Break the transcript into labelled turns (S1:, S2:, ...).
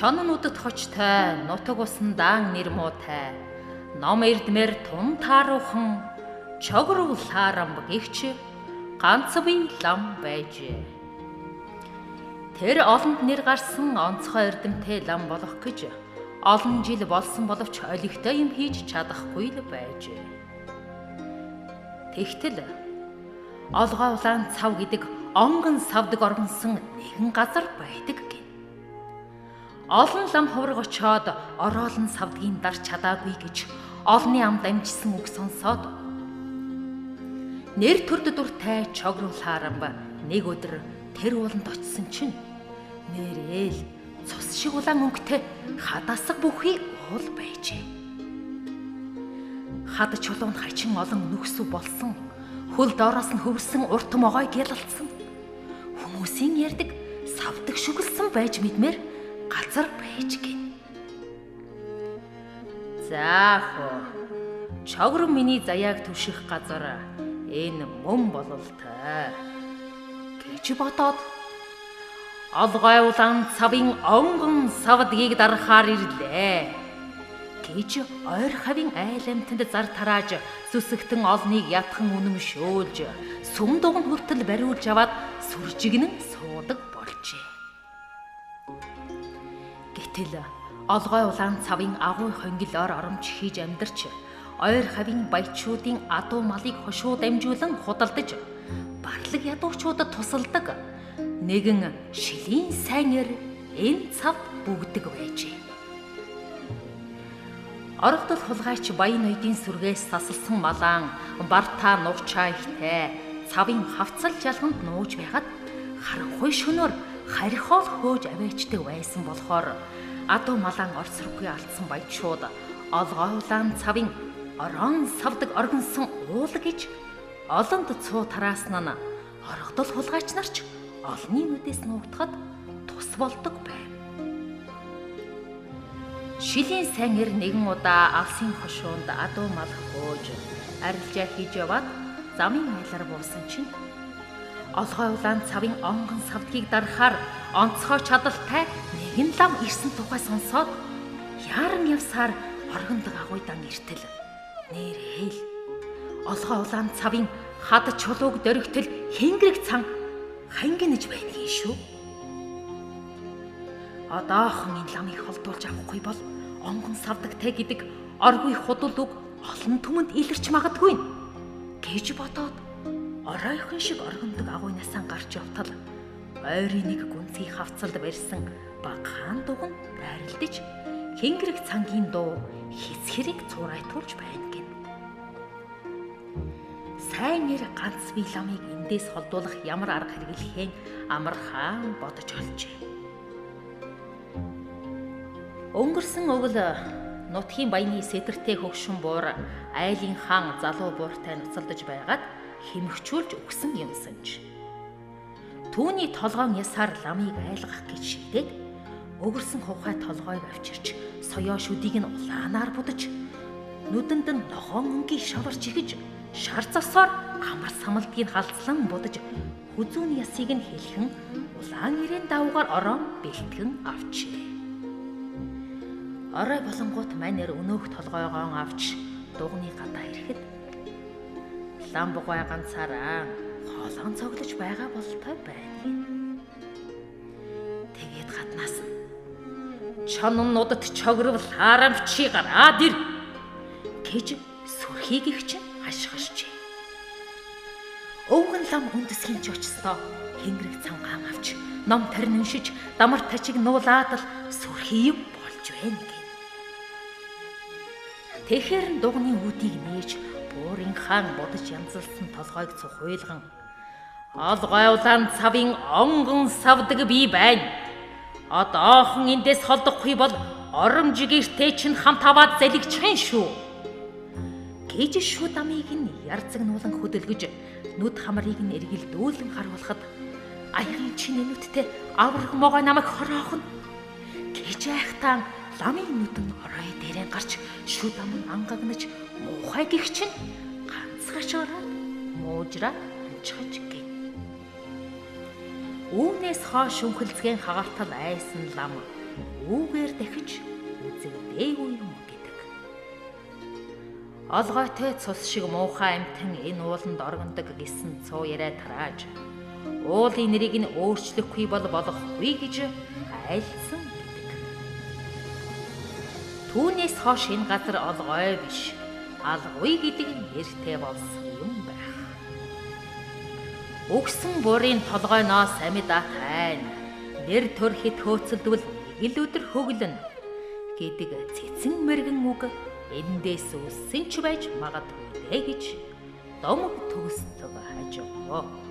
S1: Чонон үдэт хочтой, нутаг усан даан нэр муутай. Ном эрдмэр тун тааруухан, чогруу лаарамб гихч ганц бие лам байжээ. Тэр олонд нэр гарсан онцгой эрдэмтэй лам болох гэж олон жил болсон боловч олигтой юм хийж чадахгүй л байжээ. Тэгтэл олгой улаан цав гэдэг онгон савдаг оргонсон нэгэн газар байдаг гин. Олон лам хувраг очоод ороолн савдгийн дарч чадаагүй гэж олны амд амжсан үг сонсоод нэр төрд дуртай чогруулхаарамба нэг өдөр тэр ууланд очисон чинь нэрэл цус шиг улаан өнгөтэй хадасаг бүхий уул байжээ. Хад чулуунд хачин олон нүхсүү болсон, хөл доороос нь хөвсөн урт могой гялалцсан. Хүмүүсийн ярддаг савдаг шүглсэн байж мэдмээр газар байж гин. Заахоо чогром миний заяаг түших газар энэ мөн бололтой гэж бодоод олгой улаан цавын онгон савдгийг дарахаар ирлээ гэж ойр хавийн айламтанд зар тарааж зүсэгтэн олныг ятхан үнэмшөөлж сүм дуган хүртэл бариулж аваад сүржигнэн суудаг болжээ. Гэтэл олгой улаан цавын агуй хонгилоор оромж хийж амьдарч ойр хавийн баячуудын адуу малыг хошуу дамжуулан худалдаж барлаг ядуучуудад тусалдаг нэгэн шилийн сайнэр энэ цав бүгдэг байжээ. Орогдол хулгайч баян ноёдын сүргээс сасалсан малаан бартаа нуучаа ихтэй цавын хавцал жалганд нууж байгаад харанхуй шөнөөр харихоол хөөж аваачдаг байсан болохоор адуу малаан орсоргүй алдсан баячууд олгой улаан цавын орон савдаг оргонсон уул гэж олонд цуу тарааснаа нь орогдол хулгайч нарч олны нүдээс нуугдахад тус болдог байв. Шилийн сайнэр нэгэн удаа алсын хошуунд адуу мал хөөж арилжаа хийж яваад замын айлар буусан чинь олгой улаан цавын онгон савдгийг дарахаар онцгой чадалтай нэгэн лам ирсэн тухай сонсоод яаран явсаар оргондог агуйдан иртэл нэрэл олгой улаан цавын хад чулууг дөрөгтөл хингэрэг цан хангинаж байдгийн шүү. Одоохон энэ ламыг холдуулж авахгүй бол онгон савдагтай гэдэг оргүй худал үг олон түмэнд илэрч магадгүй гэж бодоод оройхон шиг оргондог агуйнасаа гарч явтал ойрын нэг гүнзгий хавцалд барьсан багаан дуган дайралдаж хингэрэг цангийн дуу хэсхэрийг цуурайтуулж байна гин. Сайн нэр ганц бие ламыг эндээс холдуулах ямар арга хэрэглэхээ амархан бодож олжээ. Өнгөрсөн өвөл нутгийн баяны сэтэртэй хөгшин буур айлын хаан залуу бууртай нуцалдаж байгаад хэмхчүүлж өгсөн юмсанч. Түүний толгоон ясаар ламыг айлгах гэж шийдээд өгөрсөн хувхай толгойг авчирч соёо шүдийг нь улаанаар будаж нүдэнд нь ногоон өнгийн шаварч игэж шар засаар амар самалдгийг халдсан будаж хүзүүн ясыг нь хэлхэн улаан ирээн давгаар орон бэлтгэн авчээ. Орой болонгууд манер өнөөх толгойгоон авч дугны гадаа ирэхэд лам бугай ганцаараа хоолон цоглож байгаа болтой байна. Тэгээд гаднаас чоннуудад чогров хаарамчи гараад ир гэж сүрхийг их чинь хашгирчээ. Өвгөн лам үндэсгийн ч очсноо хингэрэг цангаан авч ном тарин уншиж дамар тачиг нуулаад л сүрхий болж байна гин. Тэгэхэр дугны үүдийг нээж буурын хаан бодож янзалсан толгойг цухуйлган олгой улаан цавын онгон савдаг бий байна. Одоохон эндээс холдохгүй бол оромж гэртээ чинь хамт аваад залгичихын шүү. Гэж шүд амыг нь ярзагнуулан хөдөлгөж нүд хамрыг нь эргэлдүүлэн харуулхад аягийн чинь нүдтэй аврах могой намайг хороохно гэж айхтан ламын нүдэн орой дээрээ гарч шүд ам нь ангагнаж муухай гих чинь ганцгашаараад муужраад амжихаж гин. Үүнээс хойш шүнхэлцгэн хагартал айсан лам үүгээр дахиж үзэгдээгүй юм гэдэг. Олгойтой цус шиг муухай амьтан энэ ууланд оргондог гэсэн цуу яриа тарааж уулын нэрийг нь өөрчлөхгүй бол болохгүй гэж айлдсан гэдэг. Түүнээс хойш энэ газар олгой биш, алгуй гэдэг нэртэй болсон юм байх. Өгсөн бурын толгойноос амьда тайна, нэр төрхөд хөөцөлдвөл нэг л өдөр хөглөн гэдэг цэцэн мэргэн үг эндээс үссэн ч байж магадгүй гэж домог төгсдөг хажуу.